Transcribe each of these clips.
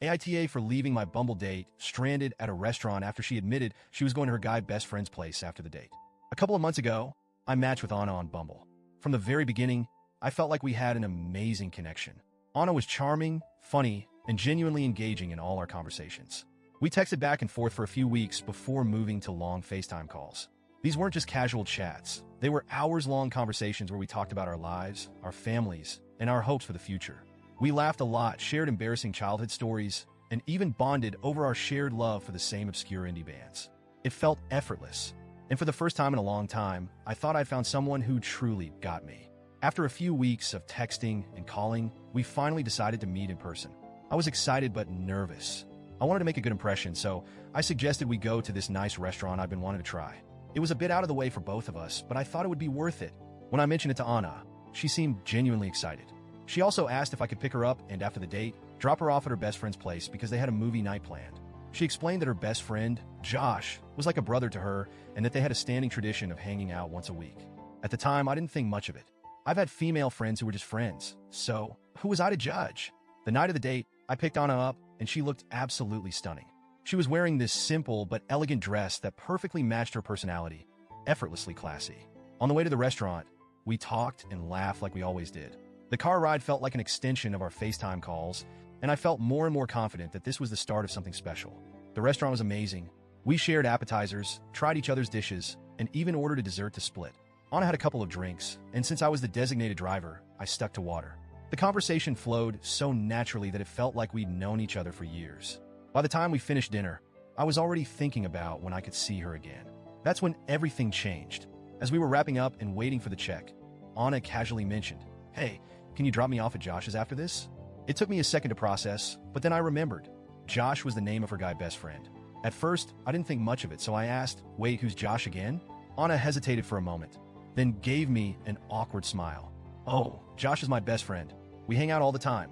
AITA for leaving my Bumble date stranded at a restaurant after she admitted she was going to her guy best friend's place after the date. A couple of months ago, I matched with Anna on Bumble. From the very beginning, I felt like we had an amazing connection. Anna was charming, funny, and genuinely engaging in all our conversations. We texted back and forth for a few weeks before moving to long FaceTime calls. These weren't just casual chats. They were hours-long conversations where we talked about our lives, our families, and our hopes for the future. We laughed a lot, shared embarrassing childhood stories, and even bonded over our shared love for the same obscure indie bands. It felt effortless. And for the first time in a long time, I thought I'd found someone who truly got me. After a few weeks of texting and calling, we finally decided to meet in person. I was excited but nervous. I wanted to make a good impression, so I suggested we go to this nice restaurant I've been wanting to try. It was a bit out of the way for both of us, but I thought it would be worth it. When I mentioned it to Anna, she seemed genuinely excited. She also asked if I could pick her up and, after the date, drop her off at her best friend's place because they had a movie night planned. She explained that her best friend, Josh, was like a brother to her and that they had a standing tradition of hanging out once a week. At the time, I didn't think much of it. I've had female friends who were just friends, so who was I to judge? The night of the date, I picked Anna up, and she looked absolutely stunning. She was wearing this simple but elegant dress that perfectly matched her personality, effortlessly classy. On the way to the restaurant, we talked and laughed like we always did. The car ride felt like an extension of our FaceTime calls, and I felt more and more confident that this was the start of something special. The restaurant was amazing. We shared appetizers, tried each other's dishes, and even ordered a dessert to split. Anna had a couple of drinks, and since I was the designated driver, I stuck to water. The conversation flowed so naturally that it felt like we'd known each other for years. By the time we finished dinner, I was already thinking about when I could see her again. That's when everything changed. As we were wrapping up and waiting for the check, Anna casually mentioned, "Hey, can you drop me off at Josh's after this?" It took me a second to process, but then I remembered. Josh was the name of her guy best friend. At first, I didn't think much of it, so I asked, "Wait, who's Josh again?" Anna hesitated for a moment, then gave me an awkward smile. "Oh, Josh is my best friend. We hang out all the time.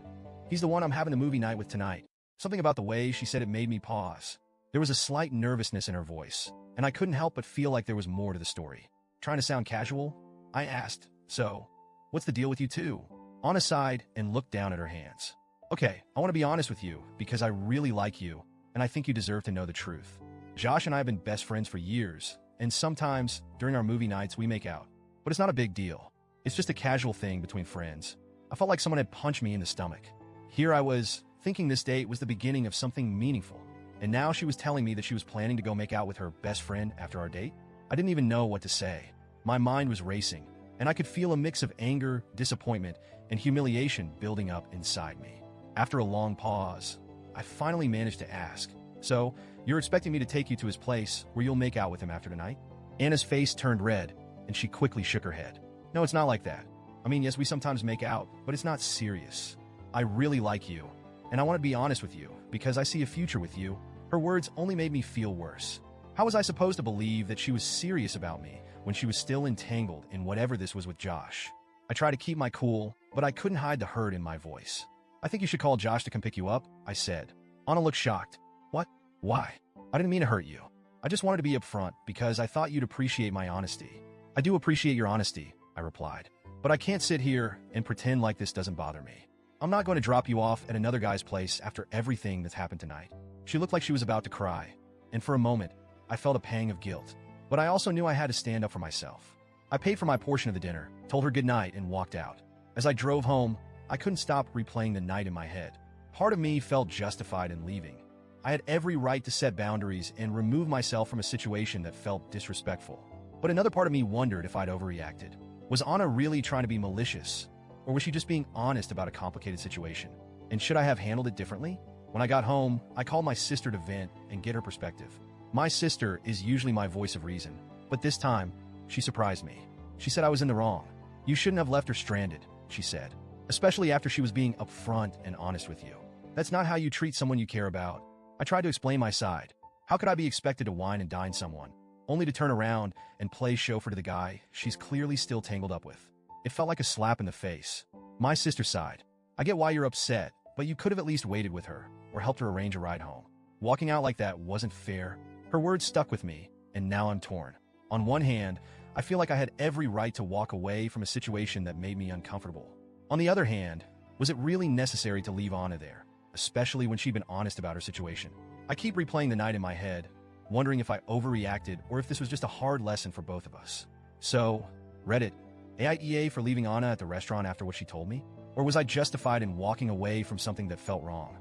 He's the one I'm having the movie night with tonight." Something about the way she said it made me pause. There was a slight nervousness in her voice, and I couldn't help but feel like there was more to the story. Trying to sound casual, I asked, "So, what's the deal with you two?" Anna sighed and looked down at her hands. "Okay, I want to be honest with you because I really like you, and I think you deserve to know the truth. Josh and I have been best friends for years, and sometimes, during our movie nights, we make out. But it's not a big deal. It's just a casual thing between friends." I felt like someone had punched me in the stomach. Here I was, thinking this date was the beginning of something meaningful, and now she was telling me that she was planning to go make out with her best friend after our date? I didn't even know what to say. My mind was racing, and I could feel a mix of anger, disappointment, and humiliation building up inside me. After a long pause, I finally managed to ask, "So, you're expecting me to take you to his place where you'll make out with him after tonight?" Anna's face turned red, and she quickly shook her head. "No, it's not like that. I mean, yes, we sometimes make out, but it's not serious. I really like you, and I want to be honest with you, because I see a future with you." Her words only made me feel worse. How was I supposed to believe that she was serious about me when she was still entangled in whatever this was with Josh? I tried to keep my cool, but I couldn't hide the hurt in my voice. "I think you should call Josh to come pick you up," I said. Anna looked shocked. "What? Why? I didn't mean to hurt you. I just wanted to be upfront because I thought you'd appreciate my honesty." "I do appreciate your honesty," I replied. "But I can't sit here and pretend like this doesn't bother me. I'm not going to drop you off at another guy's place after everything that's happened tonight." She looked like she was about to cry, and for a moment, I felt a pang of guilt. But I also knew I had to stand up for myself. I paid for my portion of the dinner, told her goodnight, and walked out. As I drove home, I couldn't stop replaying the night in my head. Part of me felt justified in leaving. I had every right to set boundaries and remove myself from a situation that felt disrespectful. But another part of me wondered if I'd overreacted. Was Anna really trying to be malicious? Or was she just being honest about a complicated situation? And should I have handled it differently? When I got home, I called my sister to vent and get her perspective. My sister is usually my voice of reason, but this time, she surprised me. She said I was in the wrong. "You shouldn't have left her stranded," she said, "especially after she was being upfront and honest with you. That's not how you treat someone you care about." I tried to explain my side. How could I be expected to wine and dine someone, only to turn around and play chauffeur to the guy she's clearly still tangled up with? It felt like a slap in the face. My sister sighed. "I get why you're upset, but you could have at least waited with her or helped her arrange a ride home. Walking out like that wasn't fair." Her words stuck with me, and now I'm torn. On one hand, I feel like I had every right to walk away from a situation that made me uncomfortable. On the other hand, was it really necessary to leave Anna there? especially when she'd been honest about her situation. I keep replaying the night in my head, wondering if I overreacted or if this was just a hard lesson for both of us. So, Reddit, AITA for leaving Anna at the restaurant after what she told me? Or was I justified in walking away from something that felt wrong?